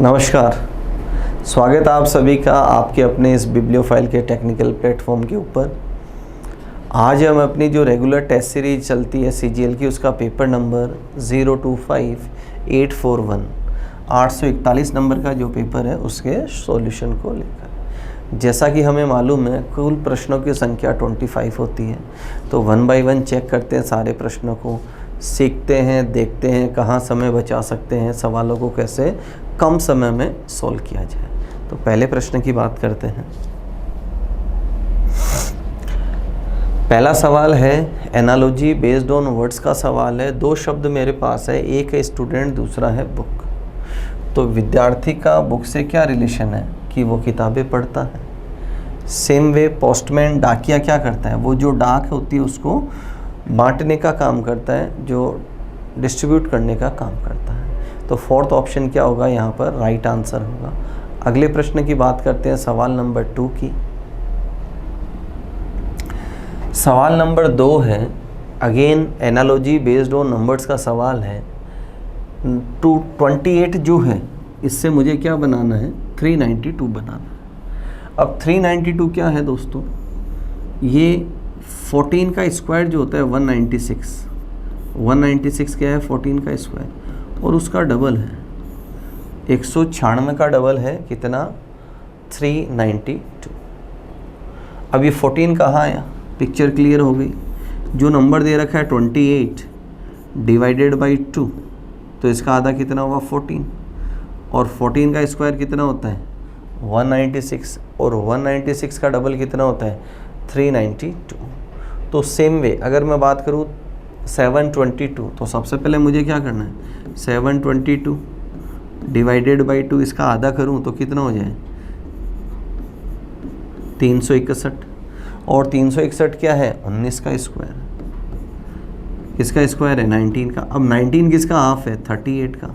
नमस्कार, स्वागत है आप सभी का आपके अपने इस बिब्लियोफाइल के टेक्निकल प्लेटफॉर्म के ऊपर। आज हम अपनी जो रेगुलर टेस्ट सीरीज चलती है CGL की, उसका पेपर नंबर 025841 841 नंबर का जो पेपर है उसके सॉल्यूशन को लेकर। जैसा कि हमें मालूम है कुल प्रश्नों की संख्या 25 होती है, तो 1 बाय 1 चेक करते हैं सारे प्रश्नों को, सीखते हैं, देखते हैं कहाँ समय बचा सकते हैं, सवालों को कैसे कम समय में सॉल्व किया जाए। तो पहले प्रश्न की बात करते हैं। पहला सवाल है एनालॉजी बेस्ड ऑन वर्ड्स का सवाल है। दो शब्द मेरे पास है, एक है स्टूडेंट, दूसरा है बुक। तो विद्यार्थी का बुक से क्या रिलेशन है कि वो किताबें पढ़ता है। सेम वे पोस्टमैन डाकिया क्या करता है, वो जो डाक होती है उसको बांटने का काम करता है, जो डिस्ट्रीब्यूट करने का काम करता है। तो फोर्थ ऑप्शन क्या होगा यहाँ पर, राइट आंसर होगा। अगले प्रश्न की बात करते हैं, सवाल नंबर 2 की। सवाल नंबर 2 है, again analogy based on numbers का सवाल है। 228 जो है इससे मुझे क्या बनाना है, 392 बनाना है। अब 392 क्या है दोस्तों, ये 14 का स्क्वायर जो होता है 196 क्या है, 14 का स्क्वायर, और उसका डबल है 196 का डबल है कितना, 392। अब ये 14 कहाँ आया, पिक्चर क्लियर हो गई। जो नंबर दे रखा है 28 डिवाइडेड बाई 2, तो इसका आधा कितना होगा 14, और 14 का स्क्वायर कितना होता है 196, और 196 का डबल कितना होता है 392। तो सेम वे अगर मैं बात करूँ 722, तो सबसे पहले मुझे क्या करना है, 722 डिवाइडेड बाई 2, इसका आधा करूँ तो कितना हो जाए 361, और 361 क्या है 19 का स्क्वायर, किसका स्क्वायर है 19 का। अब 19 किसका हाफ है 38 का,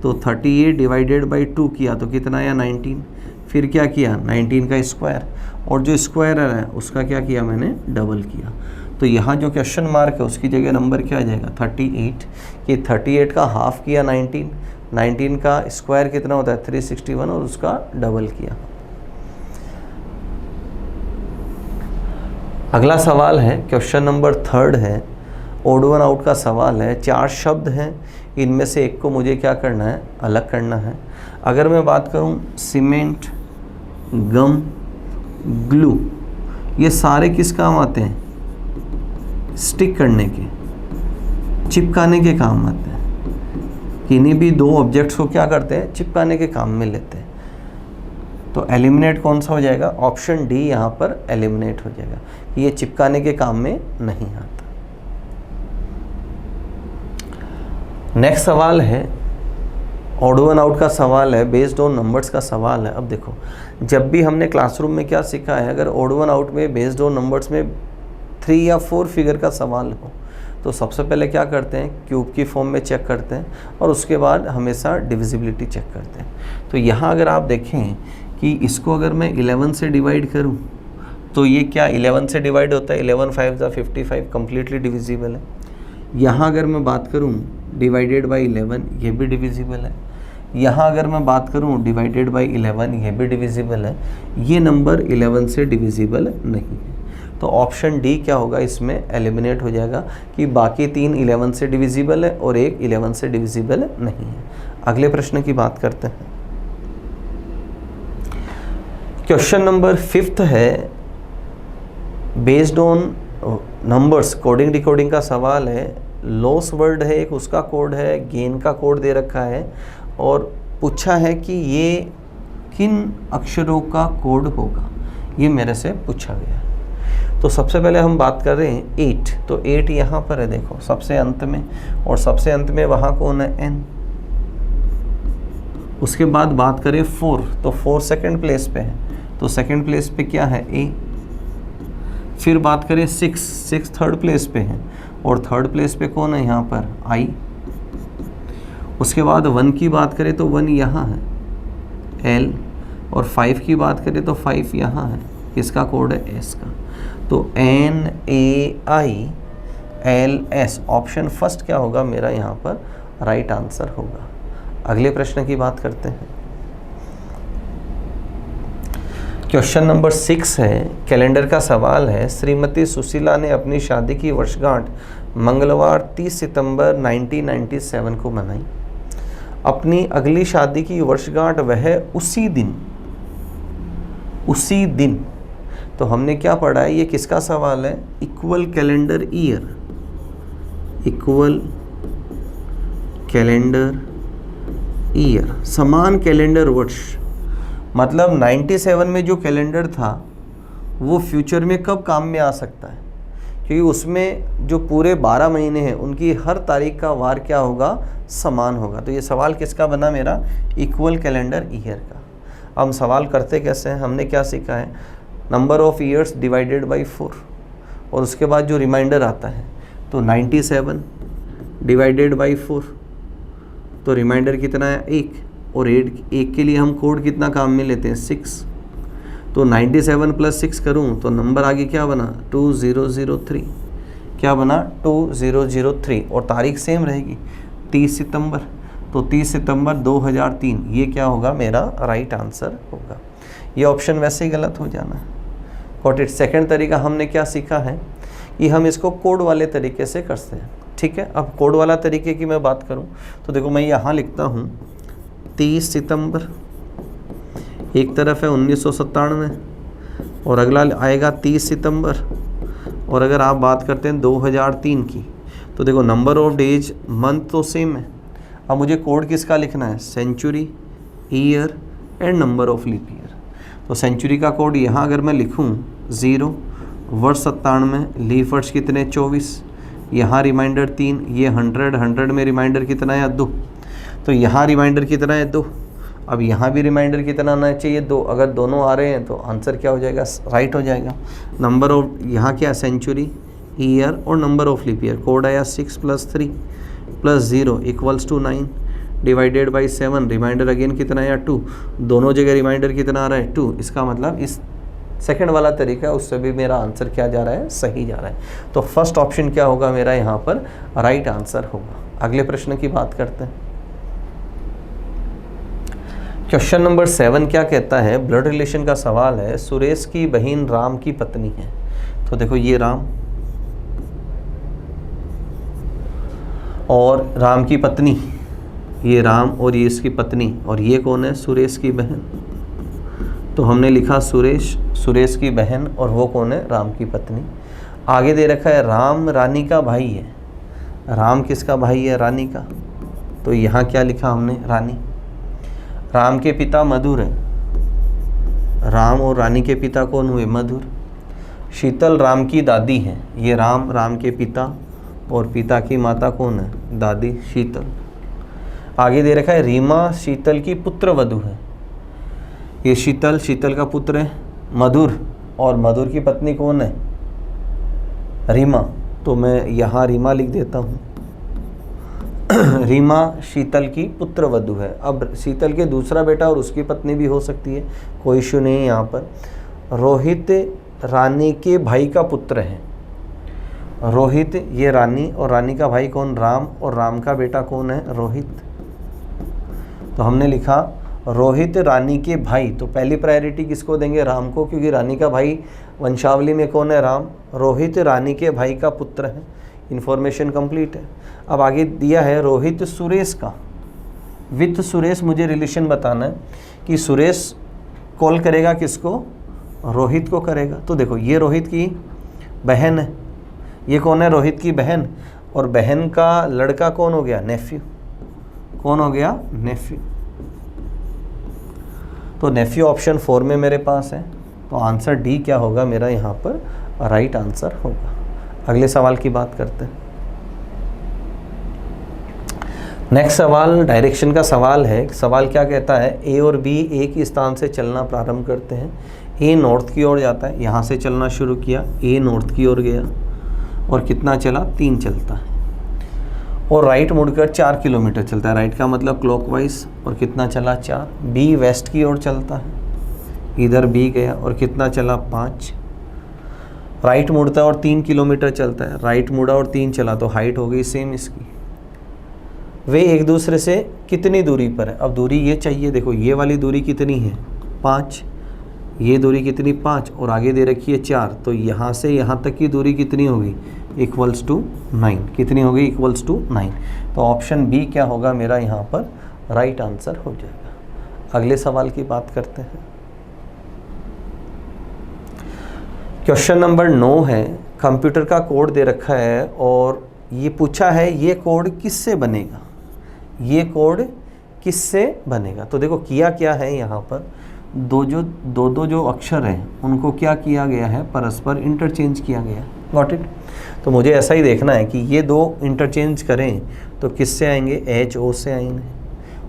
तो 38 डिवाइडेड बाई 2 किया तो कितना आया 19, फिर क्या किया 19 का स्क्वायर, और जो स्क्वायर है उसका क्या किया मैंने डबल किया। तो यहाँ जो क्वेश्चन मार्क है उसकी जगह नंबर क्या आ जाएगा 38, कि 38 का हाफ किया 19, 19 का स्क्वायर कितना होता है 361, और उसका डबल किया। अगला सवाल है क्वेश्चन नंबर 3 है, ओड वन आउट का सवाल है। 4 शब्द हैं, इनमें से एक को मुझे क्या करना है, अलग करना है। अगर मैं बात करूं सीमेंट, गम, ग्लू, ये सारे किस काम आते हैं, स्टिक करने के, चिपकाने के काम आते हैं। किन्हीं भी दो ऑब्जेक्ट्स को क्या करते हैं, चिपकाने के काम में लेते हैं। तो एलिमिनेट कौन सा हो जाएगा, ऑप्शन डी यहाँ पर एलिमिनेट हो जाएगा कि ये चिपकाने के काम में नहीं आता। नेक्स्ट सवाल है ऑड वन आउट का सवाल है, बेस्ड ऑन नंबर्स का सवाल है। अब देखो, जब भी हमने क्लासरूम में क्या सीखा है, अगर ऑड वन आउट में बेस्ड ऑन नंबर्स में 3 या 4 फिगर का सवाल हो, तो सबसे पहले क्या करते हैं, क्यूब की फॉर्म में चेक करते हैं, और उसके बाद हमेशा डिविजिबिलिटी चेक करते हैं। तो यहाँ अगर आप देखें कि इसको अगर मैं 11 से डिवाइड करूँ, तो ये क्या 11 से डिवाइड होता है, 11 5 ज़ा 55, कम्प्लीटली डिविजिबल है। यहाँ अगर मैं बात करूँ डिवाइडेड बाई 11, ये भी डिविजिबल है। यहाँ अगर मैं बात करूँ डिवाइडेड बाई 11, ये भी डिविजिबल है। ये नंबर 11 से डिविजिबल नहीं है। तो ऑप्शन डी क्या होगा, इसमें एलिमिनेट हो जाएगा कि बाकी 3 11 से डिविजिबल है और एक 11 से डिविजिबल नहीं है। अगले प्रश्न की बात करते हैं। क्वेश्चन नंबर 5 है, based on numbers coding decoding का सवाल है। लॉस वर्ड है एक, उसका कोड है, गेन का कोड दे रखा है, और पूछा है कि ये किन अक्षरों का कोड होगा, ये मेरे से पूछा गया है। तो सबसे पहले हम बात कर रहे हैं 8, तो 8 यहाँ पर है देखो सबसे अंत में, और सबसे अंत में वहाँ कौन है n। उसके बाद बात करें 4, तो 4 सेकंड प्लेस पे है, तो सेकंड प्लेस पे क्या है a। फिर बात करें 6 थर्ड प्लेस पे है, और थर्ड प्लेस पे कौन है यहाँ पर i। उसके बाद 1 की बात करें तो 1 यहाँ है l, और 5 की बात करें तो 5 यहाँ है, किसका कोड है s का। तो NAILS ऑप्शन फर्स्ट क्या होगा मेरा यहाँ पर राइट आंसर होगा। अगले प्रश्न की बात करते हैं। क्वेश्चन नंबर 6 है, कैलेंडर का सवाल है। श्रीमती सुशीला ने अपनी शादी की वर्षगांठ मंगलवार 30 सितंबर 1997 को मनाई। अपनी अगली शादी की वर्षगांठ वह उसी दिन। तो हमने क्या पढ़ा है, ये किसका सवाल है? Equal calendar year, equal calendar year, समान कैलेंडर वर्ष। मतलब 97 में जो कैलेंडर था वो फ्यूचर में कब काम में आ सकता है, क्योंकि उसमें जो पूरे 12 महीने हैं उनकी हर तारीख का वार क्या होगा? समान होगा। तो ये सवाल किसका बना मेरा? इक्वल कैलेंडर ईयर का। अब हम सवाल करते कैसे हैं? हमने क्या सीखा है? Number of years divided by 4 और उसके बाद जो रिमाइंडर आता है तो 97 डिवाइडेड बाई 4, तो रिमाइंडर कितना है? 1, और 1 के लिए हम कोड कितना काम में लेते हैं? 6। तो 97 + 6 करूँ तो नंबर आगे क्या बना? 2003। क्या बना? 2003। और तारीख सेम रहेगी 30 सितंबर। तो 30 सितंबर 2003 ये क्या होगा? मेरा राइट आंसर होगा। ये ऑप्शन वैसे ही गलत हो जाना है। Got it. सेकेंड तरीका हमने क्या सीखा है कि हम इसको कोड वाले तरीके से करते हैं। ठीक है, अब कोड वाला तरीके की मैं बात करूं तो देखो मैं यहाँ लिखता हूँ 30 सितंबर, एक तरफ है 1997 और अगला आएगा 30 सितंबर। और अगर आप बात करते हैं 2003 की तो देखो नंबर ऑफ डेज मंथ तो सेम है। अब मुझे कोड किसका लिखना है? Century, year and number of leap year. तो सेंचुरी का कोड यहाँ अगर मैं लिखूँ 0, वर्ष 97, लीप वर्ष कितने? 24, यहाँ रिमाइंडर 3, ये 100 में रिमाइंडर कितना है? 2। तो यहाँ रिमाइंडर कितना है? 2। अब यहाँ भी रिमाइंडर कितना आना चाहिए? 2। अगर दोनों आ रहे हैं तो आंसर क्या हो जाएगा? राइट हो जाएगा। नंबर ऑफ यहाँ क्या? सेंचुरी, ईयर और number of leap year. Code आया 6 + 3 + 0 = 9 डिवाइडेड बाई 7। रिमाइंडर अगेन कितना आया? 2। दोनों जगह रिमाइंडर कितना आ रहा है? 2। इसका मतलब इस सेकंड वाला तरीका है उससे भी मेरा आंसर क्या जा रहा है? सही जा रहा है। तो फर्स्ट ऑप्शन क्या होगा मेरा यहाँ पर? राइट आंसर होगा। अगले प्रश्न की बात करते हैं। क्वेश्चन नंबर 7 क्या कहता है? ब्लड रिलेशन का सवाल है। सुरेश की बहन राम की पत्नी है। तो देखो ये राम और राम की पत्नी, ये राम और ये इसकी पत्नी, और ये कौन है? सुरेश की बहन। तो हमने लिखा सुरेश की बहन, और वो कौन है? राम की पत्नी। आगे दे रखा है राम रानी का भाई है। राम किसका भाई है? रानी का। तो यहाँ क्या लिखा हमने? रानी। राम के पिता मधुर है। राम और रानी के पिता कौन हुए? मधुर। शीतल राम की दादी है। ये राम के पिता और पिता की माता कौन है? दादी शीतल। आगे दे रखा है रीमा शीतल की पुत्र वधू है। ये शीतल का पुत्र है मधुर, और मधुर की पत्नी कौन है? रीमा। तो मैं यहाँ रीमा लिख देता हूँ। रीमा शीतल की पुत्र वधू है। अब शीतल के दूसरा बेटा और उसकी पत्नी भी हो सकती है, कोई इशू नहीं है यहाँ पर। रोहित रानी के भाई का पुत्र है। रोहित ये रानी, और रानी का भाई कौन? राम, और राम का बेटा कौन है? रोहित। तो हमने लिखा रोहित रानी के भाई। तो पहली प्रायोरिटी किसको देंगे? राम को, क्योंकि रानी का भाई वंशावली में कौन है? राम। रोहित रानी के भाई का पुत्र है। इन्फॉर्मेशन कंप्लीट है। अब आगे दिया है रोहित सुरेश का। विथ सुरेश मुझे रिलेशन बताना है कि सुरेश कॉल करेगा किसको? रोहित को करेगा। तो देखो ये रोहित की बहन है। ये कौन है? रोहित की बहन। और बहन का लड़का कौन हो गया? नेफ्यू। कौन हो गया? नेफ्यू। तो नेफ्यू ऑप्शन 4 में मेरे पास है। तो आंसर डी क्या होगा मेरा यहाँ पर? राइट आंसर होगा। अगले सवाल की बात करते हैं। नेक्स्ट सवाल डायरेक्शन का सवाल है। सवाल क्या कहता है? ए और बी एक ही स्थान से चलना प्रारंभ करते हैं। ए नॉर्थ की ओर जाता है, यहाँ से चलना शुरू किया, ए नॉर्थ की ओर गया और कितना चला? 3 चलता है। और राइट मुड़कर 4 किलोमीटर चलता है। राइट का मतलब क्लॉकवाइज, और कितना चला? 4। बी वेस्ट की ओर चलता है, इधर बी गया और कितना चला? 5। राइट मुड़ता है और 3 किलोमीटर चलता है। राइट मुड़ा और 3 चला, तो हाइट हो गई सेम इसकी। वे एक दूसरे से कितनी दूरी पर है? अब दूरी ये चाहिए। देखो ये वाली दूरी कितनी है? 5। ये दूरी कितनी 5 और आगे दे रखी है 4, तो यहाँ से यहाँ तक की दूरी कितनी होगी इक्वल्स टू 9, कितनी होगी इक्वल्स टू 9। तो ऑप्शन बी क्या होगा मेरा यहाँ पर राइट आंसर हो जाएगा। अगले सवाल की बात करते हैं। क्वेश्चन नंबर 9 है, कंप्यूटर का कोड दे रखा है और ये पूछा है ये कोड किससे बनेगा, ये कोड किससे बनेगा। तो देखो किया क्या है यहाँ पर, दो जो अक्षर हैं उनको क्या किया गया है, परस्पर इंटरचेंज किया गया। Got it. तो मुझे ऐसा ही देखना है कि ये दो इंटरचेंज करें तो किससे आएंगे, HO से आएंगे।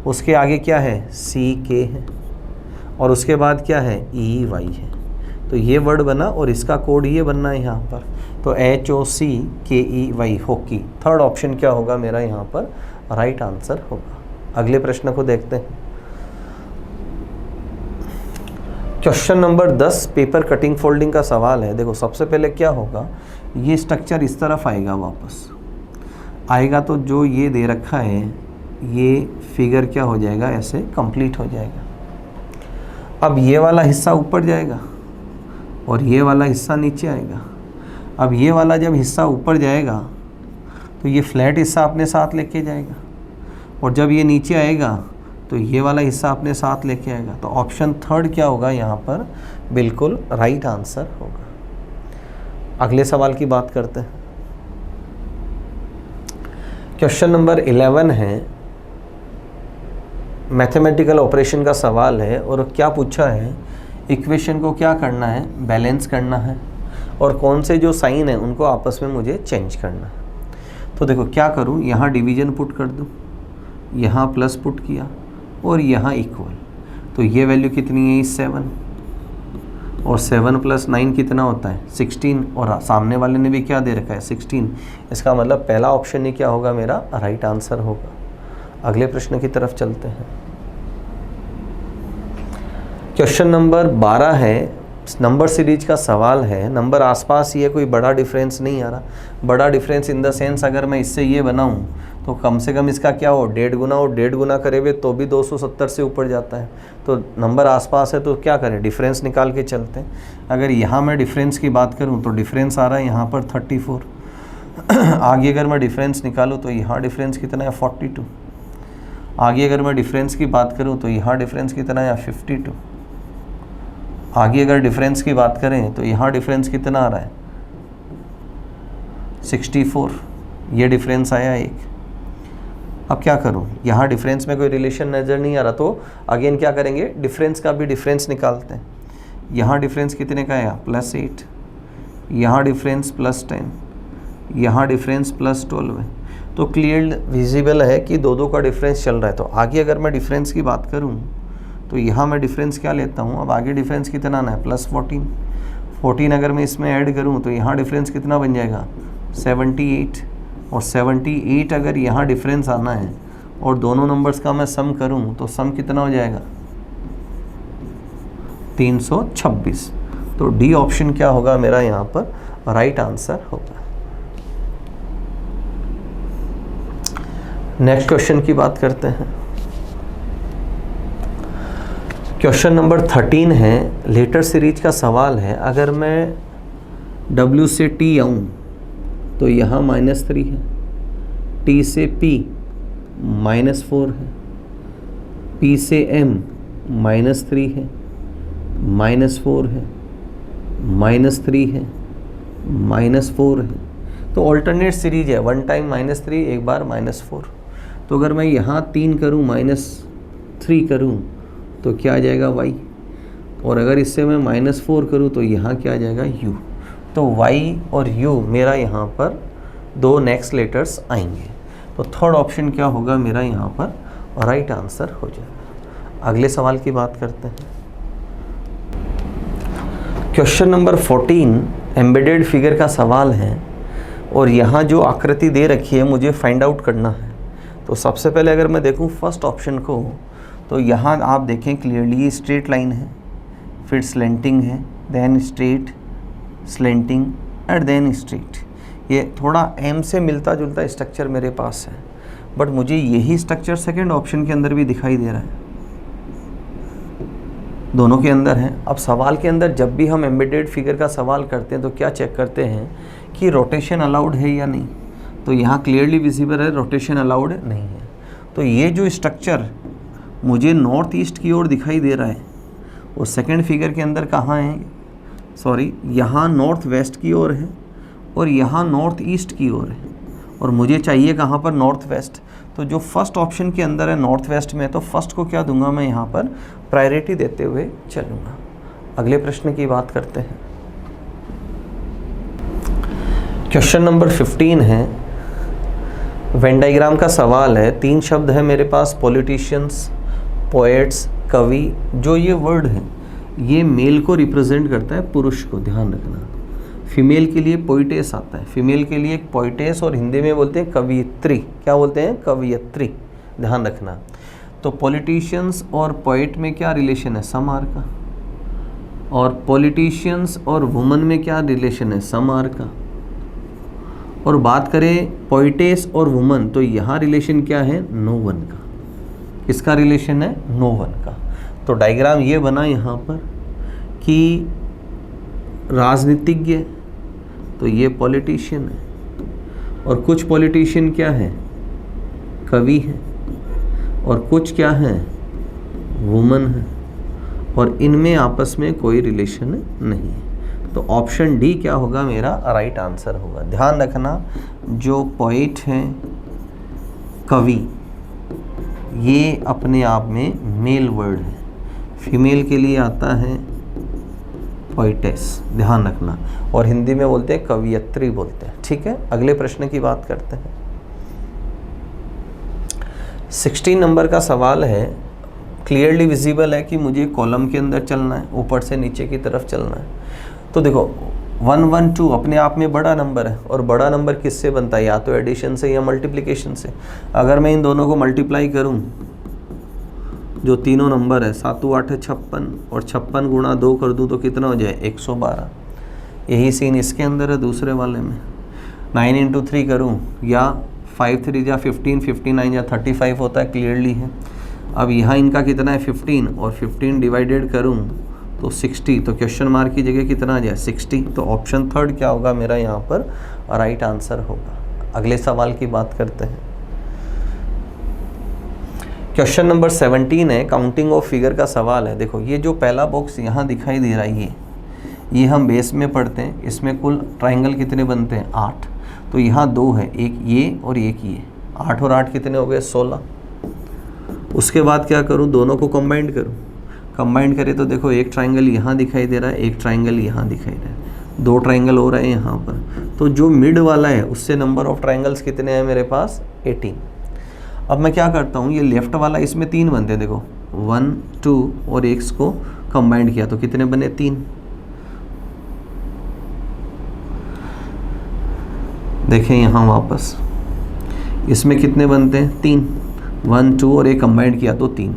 उसके आगे क्या है, CK है और उसके बाद क्या है EY है। तो ये वर्ड बना और इसका कोड ये बनना है यहाँ पर, तो HOCKEY हॉकी। थर्ड ऑप्शन क्या होगा मेरा यहाँ पर राइट आंसर होगा। अगले प्रश्न को देखते हैं। Question number 10 paper cutting folding का सवाल है। देखो सबसे पहले क्या होगा, ये स्ट्रक्चर इस तरफ आएगा, वापस आएगा तो जो ये दे रखा है ये फिगर क्या हो जाएगा, ऐसे कंप्लीट हो जाएगा। अब ये वाला हिस्सा ऊपर जाएगा और ये वाला हिस्सा नीचे आएगा। अब ये वाला जब हिस्सा ऊपर जाएगा तो ये फ्लैट हिस्सा अपने साथ लेके जाएगा और जब ये नीचे आएगा तो ये वाला हिस्सा अपने साथ लेके आएगा। तो ऑप्शन थर्ड क्या होगा यहाँ पर, बिल्कुल राइट आंसर होगा। अगले सवाल की बात करते हैं। क्वेश्चन नंबर 11 है, मैथमेटिकल ऑपरेशन का सवाल है और क्या पूछा है, इक्वेशन को क्या करना है, बैलेंस करना है और कौन से जो साइन है उनको आपस में मुझे चेंज करना है। तो देखो क्या करूँ, यहाँ डिवीजन पुट कर दूँ, यहाँ प्लस पुट किया और यहाँ इक्वल। तो ये वैल्यू कितनी है 7 और 7 + 9 कितना होता है 16 और सामने वाले ने भी क्या दे रखा है 16। इसका मतलब पहला ऑप्शन ही क्या होगा मेरा राइट आंसर होगा। अगले प्रश्न की तरफ चलते हैं। क्वेश्चन नंबर 12 है, नंबर सीरीज का सवाल है। नंबर आसपास ही है, कोई बड़ा डिफरेंस नहीं आ रहा। बड़ा डिफरेंस इन द सेंस अगर मैं इससे ये बनाऊं तो कम से कम इसका क्या हो 1.5 गुना, और 1.5 गुना करे हुए तो भी 270 से ऊपर जाता है। तो नंबर आसपास है तो क्या करें, डिफरेंस निकाल के चलते हैं। अगर यहाँ मैं डिफरेंस की बात करूँ तो डिफरेंस आ रहा है यहाँ पर 34। आगे अगर मैं डिफरेंस निकालूँ तो यहाँ डिफरेंस कितना है 42। आगे अगर मैं डिफरेंस की बात करूँ तो यहाँ डिफरेंस कितना है 52। आगे अगर डिफरेंस की बात करें तो यहाँ डिफरेंस कितना आ रहा है 64। ये डिफरेंस आया एक। अब क्या करूँ, यहाँ डिफरेंस में कोई रिलेशन नज़र नहीं आ रहा तो अगेन क्या करेंगे, डिफरेंस का भी डिफरेंस निकालते हैं। यहाँ डिफरेंस कितने का आया +8, यहाँ डिफरेंस +10, यहाँ डिफरेंस +12 है। तो क्लियर विजिबल है कि दो का डिफरेंस चल रहा है। तो आगे अगर मैं डिफरेंस की बात करूँ तो यहाँ मैं डिफरेंस क्या लेता हूँ, अब आगे डिफरेंस कितना आना है +14। 14 अगर मैं इसमें ऐड करूँ तो यहाँ डिफरेंस कितना बन जाएगा 78। और 78 अगर यहाँ डिफरेंस आना है और दोनों नंबर्स का मैं सम करूँ तो सम कितना हो जाएगा 326। तो डी ऑप्शन क्या होगा मेरा यहाँ पर राइट आंसर होगा। नेक्स्ट क्वेश्चन की बात करते हैं। क्वेश्चन नंबर 13 है, लेटर सीरीज का सवाल है। अगर मैं W से T आऊँ तो यहाँ -3 है, T से P -4 है, P से M -3 है, -4 है, -3 है, -4 है। तो ऑल्टरनेट सीरीज है, 1 टाइम -3 एक बार -4। तो अगर मैं यहाँ 3 करूँ -3 करूँ तो क्या आ जाएगा y, और अगर इससे मैं -4 करूँ तो यहाँ क्या आ जाएगा u। तो y और u मेरा यहाँ पर दो नेक्स्ट लेटर्स आएंगे। तो थर्ड ऑप्शन क्या होगा मेरा यहाँ पर राइट आंसर हो जाएगा। अगले सवाल की बात करते हैं। क्वेश्चन नंबर 14 एम्बेडेड फिगर का सवाल है और यहाँ जो आकृति दे रखी है मुझे फाइंड आउट करना है। तो सबसे पहले अगर मैं देखूँ फर्स्ट ऑप्शन को तो यहाँ आप देखें क्लियरली स्ट्रेट लाइन है, फिर स्लेंटिंग है, then straight, slanting and then straight. ये थोड़ा एम से मिलता जुलता स्ट्रक्चर मेरे पास है, बट मुझे यही स्ट्रक्चर सेकंड ऑप्शन के अंदर भी दिखाई दे रहा है। दोनों के अंदर हैं। अब सवाल के अंदर जब भी हम एम्बेडेड फिगर का सवाल करते हैं तो क्या चेक करते हैं कि रोटेशन अलाउड है या नहीं। तो यहाँ क्लियरली विजिबल है रोटेशन अलाउड नहीं है। तो ये जो स्ट्रक्चर मुझे नॉर्थ ईस्ट की ओर दिखाई दे रहा है और सेकंड फिगर के अंदर कहाँ है, सॉरी यहाँ नॉर्थ वेस्ट की ओर है और यहाँ नॉर्थ ईस्ट की ओर है और मुझे चाहिए कहाँ पर, नॉर्थ वेस्ट। तो जो फर्स्ट ऑप्शन के अंदर है नॉर्थ वेस्ट में, तो फर्स्ट को क्या दूंगा मैं यहाँ पर प्रायोरिटी देते हुए चलूँगा। अगले प्रश्न की बात करते हैं। क्वेश्चन नंबर 15 है, वेन डायग्राम का सवाल है। 3 शब्द है मेरे पास, पॉलिटिशियंस, पोएट्स, कवि। जो ये वर्ड है ये मेल को रिप्रेजेंट करता है, पुरुष को, ध्यान रखना। फीमेल के लिए पोइटेस आता है, फीमेल के लिए एक पोइटेस और हिंदी में बोलते हैं कवियत्री। क्या बोलते हैं, कवियत्री, ध्यान रखना। तो पॉलिटिशियंस और पोइट में क्या रिलेशन है, समार का। और पॉलिटिशियंस और वुमन में क्या रिलेशन है, समार का। और बात करें पोइटेस और वुमन तो यहाँ रिलेशन क्या है, नो वन का। किसका रिलेशन है, नो वन का। तो डायग्राम ये बना यहाँ पर कि राजनीतिज्ञ तो ये पॉलिटिशियन है और कुछ पॉलिटिशियन क्या है, कवि है, और कुछ क्या है, वुमन है, और इनमें आपस में कोई रिलेशन नहीं है। तो ऑप्शन डी क्या होगा, मेरा राइट आंसर होगा। ध्यान रखना, जो पोइट हैं, कवि, ये अपने आप में मेल वर्ड है। फीमेल के लिए आता है पोइटेस, ध्यान रखना। और हिंदी में बोलते हैं कवियत्री बोलते हैं। ठीक है, अगले प्रश्न की बात करते हैं। 16 नंबर का सवाल है, क्लियरली विजिबल है कि मुझे कॉलम के अंदर चलना है, ऊपर से नीचे की तरफ चलना है। तो देखो 112 अपने आप में बड़ा नंबर है और बड़ा नंबर किससे बनता है, या तो एडिशन से या मल्टीप्लिकेशन से। अगर मैं इन दोनों को मल्टीप्लाई करूं, जो तीनों नंबर है 7 8 56 और 56 गुणा 2 कर दूं तो कितना हो जाए, 112। यही सीन इसके अंदर है दूसरे वाले में। 9 इंटू 3 करूँ या 5 3 या 15, 59 या 35 होता है, क्लियरली है। अब यहाँ इनका कितना है 15 और 15 डिवाइडेड करूँ तो 60। तो क्वेश्चन मार्क की जगह कितना आ जाए, 60। तो ऑप्शन थर्ड क्या होगा मेरा यहाँ पर राइट आंसर होगा। अगले सवाल की बात करते हैं। क्वेश्चन नंबर 17 है, काउंटिंग ऑफ फिगर का सवाल है। देखो ये जो पहला बॉक्स यहाँ दिखाई दे रहा है, ये हम बेस में पढ़ते हैं। इसमें कुल ट्राइंगल कितने बनते हैं, 8। तो यहाँ 2 है, एक ये और एक ये। 8 और 8 कितने हो गए, 16। उसके बाद क्या करूँ, दोनों को कंबाइंड करूँ। कंबाइंड करें तो देखो एक ट्राइंगल यहाँ दिखाई दे रहा है, एक ट्राइंगल यहाँ दिखाई दे रहा है, 2 ट्राइंगल हो रहे हैं यहाँ पर। तो जो मिड वाला है उससे नंबर ऑफ ट्राइंगल्स कितने हैं मेरे पास, 18। अब मैं क्या करता हूँ, ये लेफ्ट वाला, इसमें 3 बनते हैं। देखो 1 2 और एक को कंबाइंड किया तो कितने बने, 3। देखें यहाँ वापस, इसमें कितने बनते हैं, 3। 1 2 और एक कंबाइंड किया तो 3।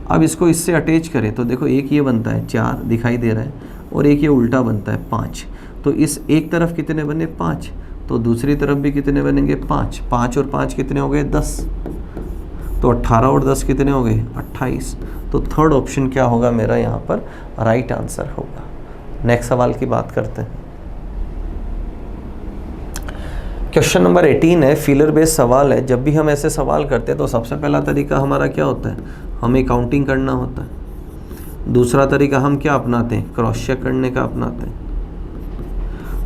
अब इसको इससे अटैच करें तो देखो एक ये बनता है 4 दिखाई दे रहा है और एक ये उल्टा बनता है 5। तो इस एक तरफ कितने बने, 5। तो दूसरी तरफ भी कितने बनेंगे, 5। 5 और 5 कितने हो गए, 10। तो 18 और 10 कितने हो गए, 28। तो थर्ड ऑप्शन क्या होगा मेरा यहाँ पर राइट आंसर होगा। नेक्स्ट सवाल की बात करते हैं। क्वेश्चन नंबर 18 है, फिलर बेस्ड सवाल है। जब भी हम ऐसे सवाल करते हैं तो सबसे पहला तरीका हमारा क्या होता है, हमें काउंटिंग करना होता है। दूसरा तरीका हम क्या अपनाते हैं, क्रॉस चेक करने का अपनाते हैं।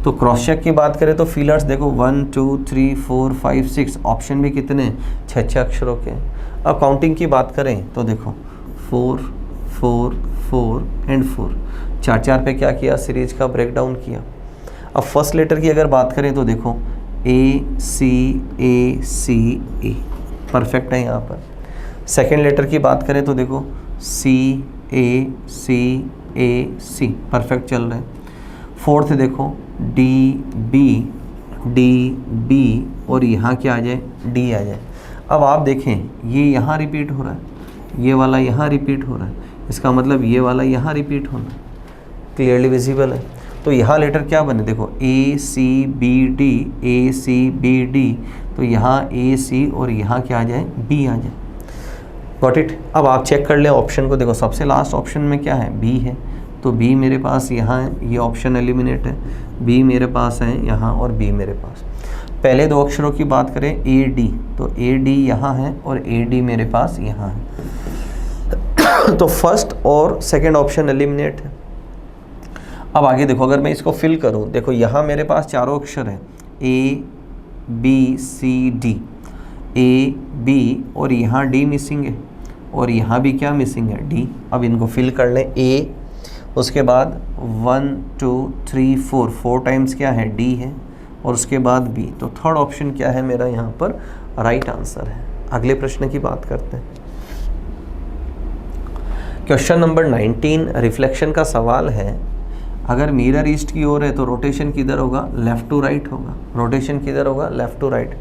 तो क्रॉस चेक की बात करें तो फिलर्स देखो 1 2 3 4 5 6, ऑप्शन भी कितने, 6 अक्षरों के। अब काउंटिंग की बात करें तो देखो 4 4 4 एंड 4, 4 पे क्या किया, सीरीज का ब्रेकडाउन किया। अब फर्स्ट लेटर की अगर बात करें तो देखो A परफेक्ट है यहाँ पर। सेकेंड लेटर की बात करें तो देखो C परफेक्ट चल रहे हैं। फोर्थ देखो D B और यहाँ क्या आ जाए, D आ जाए। अब आप देखें ये यहाँ रिपीट हो रहा है, ये वाला यहाँ रिपीट हो रहा है, इसका मतलब ये वाला यहाँ रिपीट होना है, क्लियरली विजिबल है। तो यहाँ लेटर क्या बने, देखो A C B D। तो यहाँ A C और यहाँ क्या आ जाए, B आ जाए। Got it. अब आप चेक कर लें ऑप्शन को, देखो सबसे लास्ट ऑप्शन में क्या है, बी है, तो बी मेरे पास यहाँ है, ये ऑप्शन एलिमिनेट है, बी मेरे पास है यहाँ और बी मेरे पास। पहले दो अक्षरों की बात करें ए डी, तो ए डी यहाँ है और ए डी मेरे पास यहाँ है तो फर्स्ट और सेकंड ऑप्शन एलिमिनेट है। अब आगे देखो, अगर मैं इसको फिल करूँ, देखो यहाँ मेरे पास चारों अक्षर हैं A B C D, A B और यहाँ डी मिसिंग है और यहाँ भी क्या मिसिंग है, डी। अब इनको फिल कर लें, ए, उसके बाद 1 2 3 4, 4 टाइम्स क्या है, डी है और उसके बाद बी। तो थर्ड ऑप्शन क्या है मेरा यहाँ पर राइट आंसर है। अगले प्रश्न की बात करते हैं। क्वेश्चन नंबर 19 रिफ्लेक्शन का सवाल है, अगर मिरर ईस्ट की ओर है तो रोटेशन किधर होगा, लेफ़्ट टू राइट होगा। रोटेशन किधर होगा, लेफ़्ट टू राइट।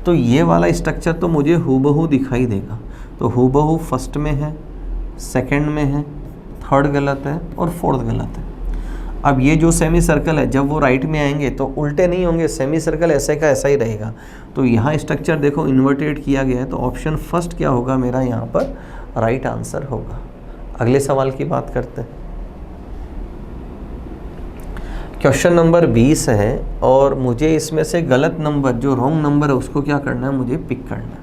तो ये वाला स्ट्रक्चर तो मुझे हूबहू दिखाई देगा, तो हूबहू फर्स्ट में है, सेकंड में है, थर्ड गलत है और फोर्थ गलत है। अब ये जो सेमी सर्कल है जब वो राइट में आएंगे तो उल्टे नहीं होंगे, सेमी सर्कल ऐसे का ऐसा ही रहेगा। तो यहाँ स्ट्रक्चर देखो इन्वर्टेड किया गया है, तो ऑप्शन फर्स्ट क्या होगा मेरा यहाँ पर राइट आंसर होगा। अगले सवाल की बात करते हैं। क्वेश्चन नंबर 20 है और मुझे इसमें से गलत नंबर, जो रॉन्ग नंबर है उसको क्या करना है, मुझे पिक करना है।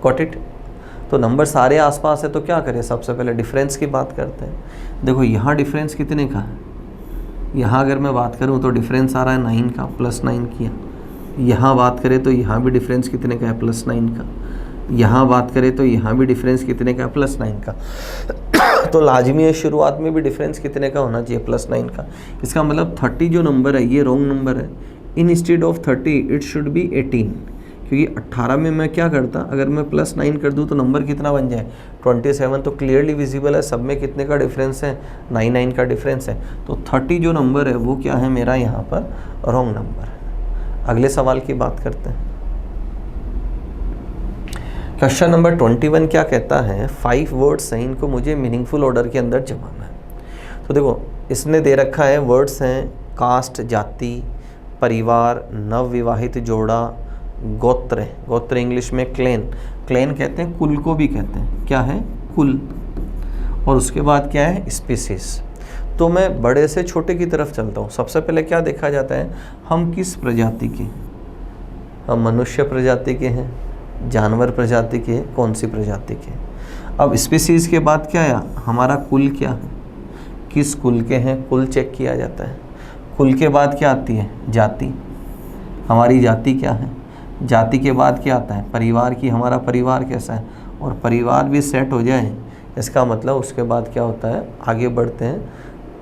Got it. तो नंबर सारे आसपास है तो क्या करें, सबसे पहले डिफरेंस की बात करते हैं। देखो यहाँ डिफरेंस कितने का है, यहाँ अगर मैं बात करूँ तो डिफरेंस आ रहा है 9 का, +9 किया। यहाँ बात करें तो यहाँ भी डिफरेंस कितने का है, +9 का। यहाँ बात करें तो यहाँ भी डिफरेंस कितने का है, +9 का। तो लाजमी है शुरुआत में भी डिफरेंस कितने का होना चाहिए, +9 का। इसका मतलब 30 जो नंबर है ये रॉन्ग नंबर है। Instead of 30 it should be 18, क्योंकि 18 में मैं क्या करता, अगर मैं +9 कर दूँ तो नंबर कितना बन जाए, 27। तो क्लियरली विजिबल है सब में कितने का डिफरेंस है, 9 का डिफरेंस है। तो 30 जो नंबर है वो क्या है मेरा यहाँ पर रॉन्ग नंबर है। अगले सवाल की बात करते हैं। क्वेश्चन नंबर 21 क्या कहता है, 5 वर्ड्स हैं, इनको मुझे मीनिंगफुल ऑर्डर के अंदर जमाना है। तो देखो इसने दे रखा है, वर्ड्स हैं कास्ट जाति, परिवार, नवविवाहित जोड़ा, गोत्र है, गोत्र इंग्लिश में क्लैन, क्लैन कहते हैं, कुल को भी कहते हैं, क्या है, कुल। और उसके बाद क्या है, स्पीसीज। तो मैं बड़े से छोटे की तरफ चलता हूँ। सबसे पहले क्या देखा जाता है, हम किस प्रजाति के, हम मनुष्य प्रजाति के हैं, जानवर प्रजाति के, कौन सी प्रजाति के। अब स्पीसीज के बाद क्या आया, हमारा कुल क्या है, किस कुल के हैं, कुल चेक किया जाता है। कुल के बाद क्या आती है, जाति, हमारी जाति क्या है। जाति के बाद क्या आता है, परिवार की, हमारा परिवार कैसा है। और परिवार भी सेट हो जाए इसका मतलब उसके बाद क्या होता है, आगे बढ़ते हैं,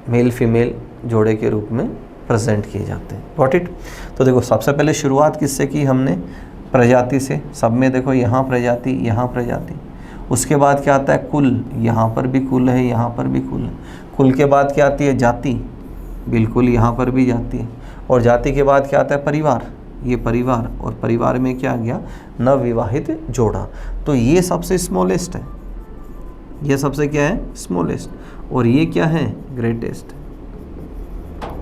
मेल फीमेल जोड़े के रूप में प्रेजेंट किए जाते हैं। Got it. तो देखो सबसे पहले शुरुआत किससे की हमने, प्रजाति से। सब में देखो यहाँ प्रजाति, यहाँ प्रजाति। उसके बाद क्या आता है, कुल, यहाँ पर भी कुल है, यहाँ पर भी कुल है। कुल के बाद क्या आती है, जाति, बिल्कुल यहाँ पर भी जाति है। और जाति के बाद क्या आता है, परिवार, ये परिवार। और परिवार में क्या आ गया, नवविवाहित जोड़ा। तो ये सबसे स्मॉलेस्ट है, ये सबसे क्या है, स्मॉलेस्ट। और ये क्या है, ग्रेटेस्ट।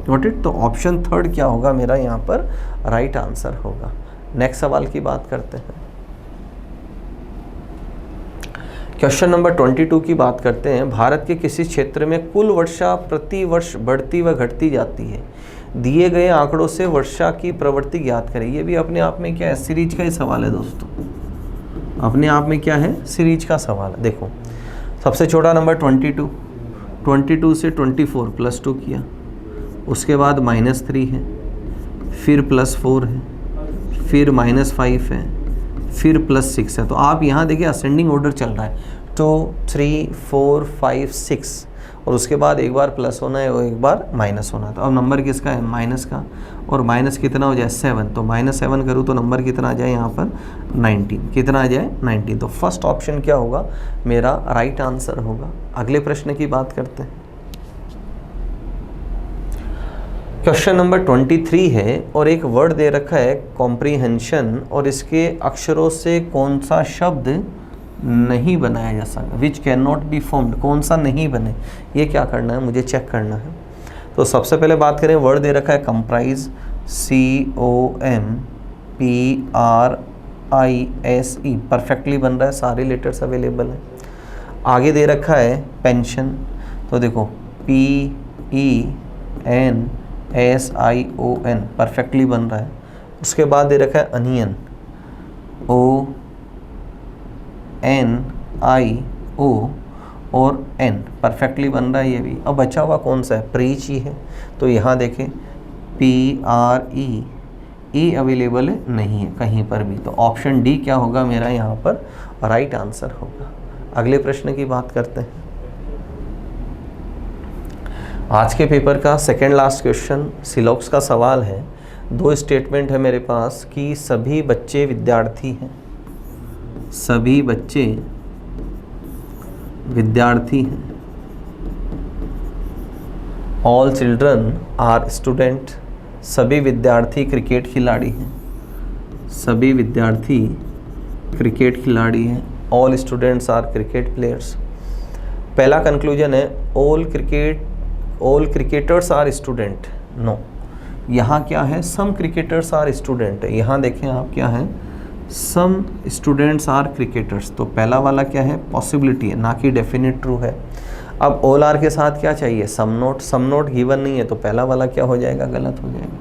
Got it. तो ऑप्शन थर्ड क्या होगा मेरा यहाँ पर राइट आंसर होगा। नेक्स्ट सवाल की बात करते हैं। क्वेश्चन नंबर 22 की बात करते हैं। भारत के किसी क्षेत्र में कुल वर्षा प्रति वर्ष बढ़ती व घटती जाती है, दिए गए आंकड़ों से वर्षा की प्रवृत्ति ज्ञात करें। ये भी अपने आप में क्या है, सीरीज का ही सवाल है दोस्तों, अपने आप में क्या है, सीरीज का सवाल है। देखो सबसे छोटा नंबर 22, 22 से 24 +2 किया, उसके बाद -3 है, फिर +4 है, फिर -5 है, फिर +6 है। तो आप यहाँ देखिए असेंडिंग ऑर्डर चल रहा है, 2 3 4 5 6, और उसके बाद एक बार प्लस होना है और एक बार माइनस होना है। तो अब नंबर किसका है, माइनस का। और माइनस कितना हो जाए, 7। तो -7 करूँ तो नंबर कितना आ जाए यहाँ पर 19, कितना आ जाए 19। तो फर्स्ट ऑप्शन क्या होगा मेरा राइट आंसर होगा। अगले प्रश्न की बात करते हैं। क्वेश्चन नंबर 23 है और एक वर्ड दे रखा है कॉम्प्रीहेंशन, और इसके अक्षरों से कौन सा शब्द नहीं बनाया जा सकता, which can not be formed, कौन सा नहीं बने, ये क्या करना है, मुझे चेक करना है। तो सबसे पहले बात करें, वर्ड दे रखा है कंप्राइज, COMPRISE, परफेक्टली बन रहा है, सारे लेटर्स अवेलेबल हैं। आगे दे रखा है पेंशन, तो देखो PENSION परफेक्टली बन रहा है। उसके बाद दे रखा है अनियन, ONIO और N परफेक्टली बन रहा है ये भी। अब बचा हुआ कौन सा है, प्रीच ही है, तो यहाँ देखें PRE अवेलेबल है, नहीं है कहीं पर भी, तो ऑप्शन डी क्या होगा मेरा यहाँ पर राइट आंसर होगा। अगले प्रश्न की बात करते हैं। आज के पेपर का सेकेंड लास्ट क्वेश्चन सिलॉक्स का सवाल है। 2 स्टेटमेंट है मेरे पास कि सभी बच्चे विद्यार्थी हैं, सभी बच्चे विद्यार्थी हैं, ऑल चिल्ड्रन आर स्टूडेंट, सभी विद्यार्थी क्रिकेट खिलाड़ी हैं, सभी विद्यार्थी क्रिकेट खिलाड़ी हैं, all students are cricket players. पहला कंक्लूजन है all cricketers are student, no, यहाँ क्या है सम क्रिकेटर्स आर स्टूडेंट है, यहाँ देखें आप क्या है सम स्टूडेंट्स आर क्रिकेटर्स, तो पहला वाला क्या है पॉसिबिलिटी है ना कि डेफिनेट ट्रू है। अब ऑल आर के साथ क्या चाहिए सम नोट गिवन नहीं है, तो पहला वाला क्या हो जाएगा गलत हो जाएगा।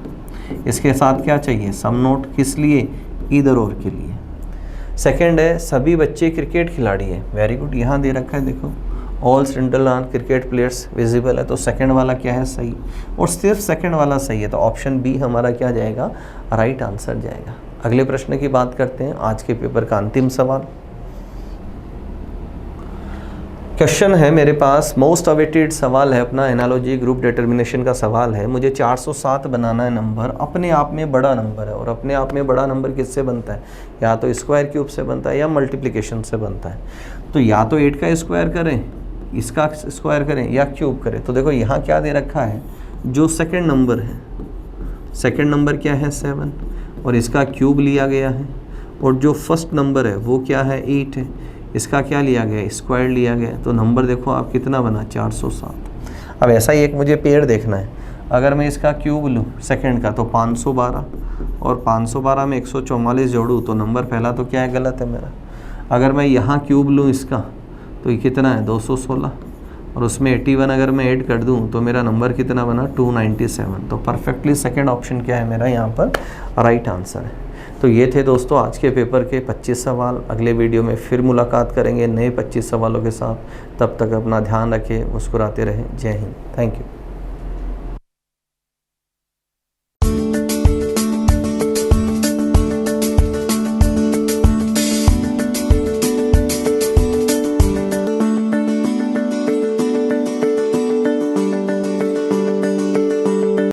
इसके साथ क्या चाहिए सम नोट, किस लिए ईदर और के लिए। सेकंड है सभी बच्चे क्रिकेट खिलाड़ी है, वेरी गुड, यहाँ दे रखा है देखो all children are cricket players visible है, तो सेकंड वाला क्या है सही, और सिर्फ सेकंड वाला सही है, तो ऑप्शन बी हमारा क्या जाएगा राइट आंसर जाएगा। अगले प्रश्न की बात करते हैं, आज के पेपर का अंतिम सवाल। क्वेश्चन है मेरे पास मोस्ट अवेटेड सवाल है अपना, एनालॉजी ग्रुप डिटर्मिनेशन का सवाल है। मुझे 407 बनाना है नंबर, अपने आप में बड़ा नंबर है, और अपने आप में बड़ा नंबर किससे बनता है, या तो स्क्वायर क्यूब से बनता है या मल्टीप्लिकेशन से बनता है। तो या तो 8 का स्क्वायर करें, इसका स्क्वायर करें या क्यूब करें। तो देखो यहाँ क्या दे रखा है, जो सेकंड नंबर है, सेकंड नंबर क्या है 7, और इसका क्यूब लिया गया है, और जो फर्स्ट नंबर है वो क्या है 8 है, इसका क्या लिया गया स्क्वायर लिया गया, तो नंबर देखो आप कितना बना 407। अब ऐसा ही एक मुझे पेड़ देखना है, अगर मैं इसका क्यूब लूँ सेकंड का तो 512, और 512 में 144 जोड़ूँ तो नंबर पहला तो क्या है गलत है मेरा। अगर मैं यहाँ क्यूब लूँ इसका तो ये कितना है 216, और उसमें 81 अगर मैं ऐड कर दूं तो मेरा नंबर कितना बना 297। तो परफेक्टली सेकंड ऑप्शन क्या है मेरा यहाँ पर राइट आंसर है। तो ये थे दोस्तों आज के पेपर के 25 सवाल। अगले वीडियो में फिर मुलाकात करेंगे नए 25 सवालों के साथ। तब तक अपना ध्यान रखें, मुस्कुराते रहें। जय हिंद, थैंक यू।